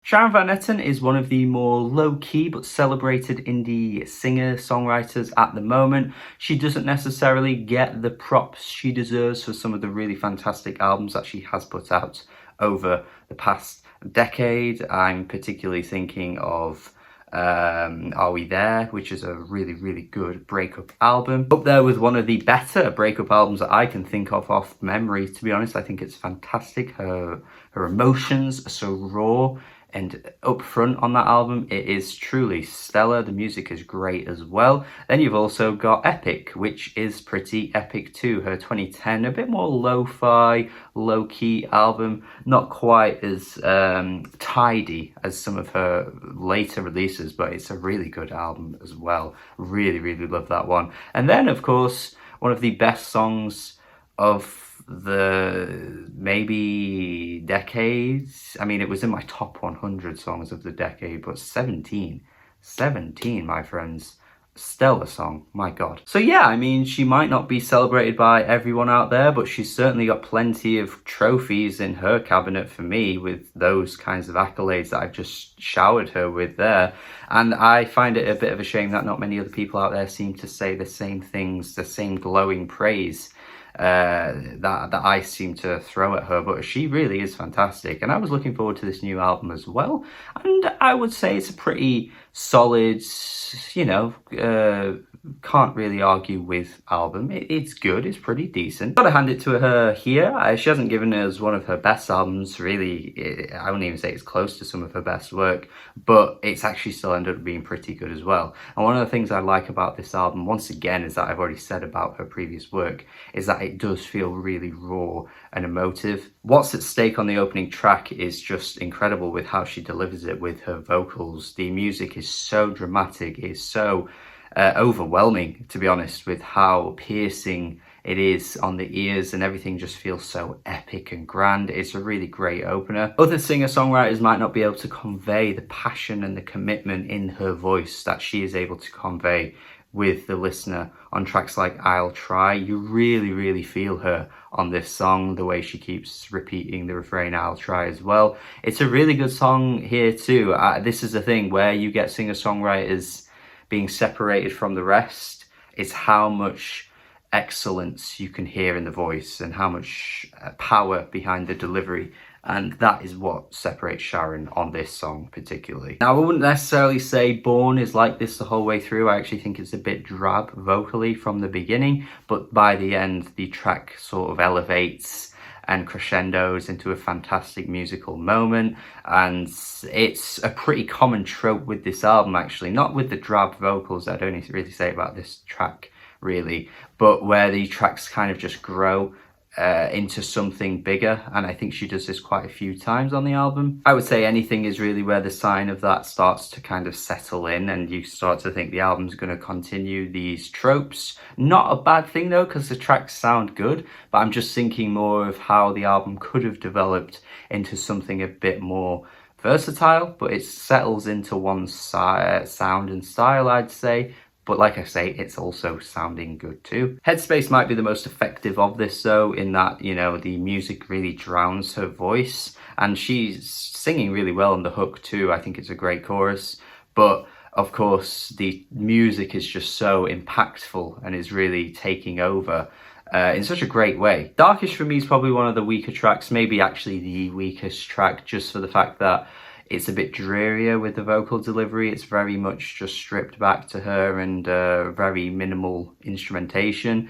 Sharon Van Etten is one of the more low-key but celebrated indie singer-songwriters at the moment. She doesn't necessarily get the props she deserves for some of the really fantastic albums that she has put out over the past decade. I'm particularly thinking of Are We There, which is a really good breakup album. Up there with one of the better breakup albums that I can think of off memory, to be honest. I think it's fantastic. Her emotions are so raw and upfront on that album. It is truly stellar. The music is great as well. Then you've also got Epic, which is pretty epic too. Her 2010, a bit more lo-fi, low-key album, not quite as tidy as some of her later releases, but it's a really good album as well. Really love that one. And then, of course, one of the best songs of the maybe decades. I mean, it was in my top 100 songs of the decade, but 17, my friends. Stellar song, my god. So yeah, I mean, she might not be celebrated by everyone out there, but she's certainly got plenty of trophies in her cabinet for me with those kinds of accolades that I've just showered her with there. And I find it a bit of a shame that not many other people out there seem to say the same things, the same glowing praise that I seem to throw at her, but she really is fantastic. And I was looking forward to this new album as well, and I would say it's a pretty solid, you know, can't really argue with album. It's good, it's pretty decent. Gotta hand it to her here. She hasn't given us one of her best albums, really. I wouldn't even say it's close to some of her best work, but it's actually still ended up being pretty good as well. And one of the things I like about this album, once again, is that I've already said about her previous work, is that it does feel really raw and emotive. What's at stake on the opening track is just incredible with how she delivers it with her vocals. The music is so dramatic, it's so overwhelming, to be honest, with how piercing it is on the ears, and everything just feels so epic and grand. It's a really great opener. Other singer-songwriters might not be able to convey the passion and the commitment in her voice that she is able to convey with the listener on tracks like I'll Try. You really feel her on this song, the way she keeps repeating the refrain I'll try as well. It's a really good song here too. This is the thing where you get singer-songwriters being separated from the rest. It's how much excellence you can hear in the voice and how much power behind the delivery, and that is what separates Sharon on this song particularly. Now, I wouldn't necessarily say Born is like this the whole way through. I actually think it's a bit drab vocally from the beginning, but by the end the track sort of elevates and crescendos into a fantastic musical moment. And it's a pretty common trope with this album, actually, not with the drab vocals, I don't need to really say about this track really, but where the tracks kind of just grow into something bigger. And I think she does this quite a few times on the album. I would say Anything is really where the sign of that starts to kind of settle in, and you start to think the album's going to continue these tropes. Not a bad thing though, because the tracks sound good, but I'm just thinking more of how the album could have developed into something a bit more versatile, but it settles into one sound and style, I'd say. But like I say, it's also sounding good too. Headspace might be the most effective of this though, in that, you know, the music really drowns her voice, and she's singing really well on the hook too. I think it's a great chorus, but of course the music is just so impactful and is really taking over in such a great way. Darkish for me is probably one of the weaker tracks, maybe actually the weakest track, just for the fact that it's a bit drearier with the vocal delivery. It's very much just stripped back to her and very minimal instrumentation.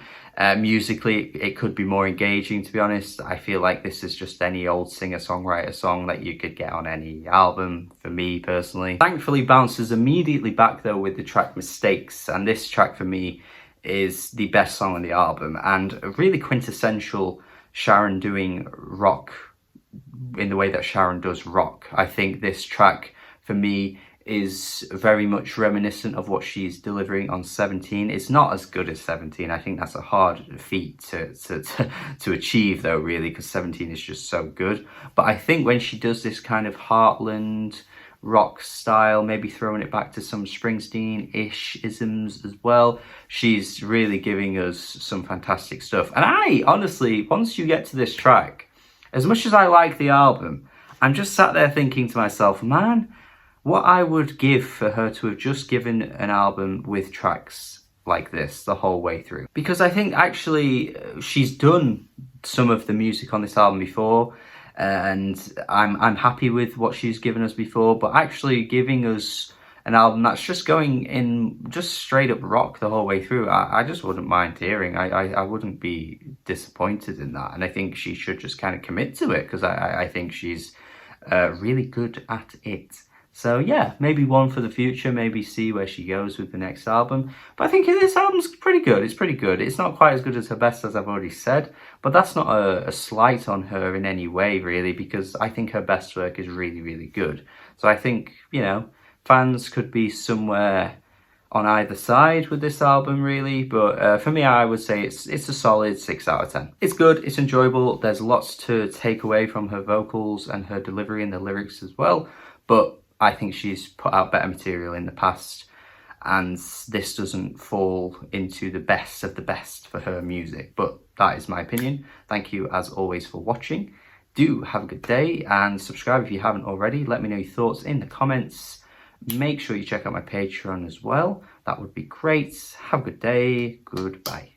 Musically, it could be more engaging, to be honest. I feel like this is just any old singer-songwriter song that you could get on any album, for me personally. Thankfully bounces immediately back though with the track Mistakes, and this track for me is the best song on the album, and a really quintessential Sharon doing rock in the way that Sharon does rock. I think this track for me is very much reminiscent of what she's delivering on 17. It's not as good as 17. I think that's a hard feat to achieve though, really, because 17 is just so good. But I think when she does this kind of heartland rock style, maybe throwing it back to some Springsteen-ish isms as well, she's really giving us some fantastic stuff. And I honestly, once you get to this track, as much as I like the album, I'm just sat there thinking to myself, man, what I would give for her to have just given an album with tracks like this the whole way through. Because I think actually she's done some of the music on this album before, and I'm happy with what she's given us before, but actually giving us an album that's just going in just straight up rock the whole way through, I just wouldn't mind hearing. I wouldn't be disappointed in that, and I think she should just kind of commit to it, because I think she's really good at it. So yeah, maybe one for the future, maybe see where she goes with the next album. But I think this album's pretty good. It's pretty good. It's not quite as good as her best, as I've already said, but that's not a slight on her in any way, really, because I think her best work is really, really good. So I think, you know, fans could be somewhere on either side with this album, really, but for me, I would say it's a solid 6 out of 10. It's good, it's enjoyable, there's lots to take away from her vocals and her delivery and the lyrics as well, but I think she's put out better material in the past, and this doesn't fall into the best of the best for her music, but that is my opinion. Thank you, as always, for watching. Do have a good day, and subscribe if you haven't already. Let me know your thoughts in the comments. Make sure you check out my Patreon as well. That would be great. Have a good day. Goodbye.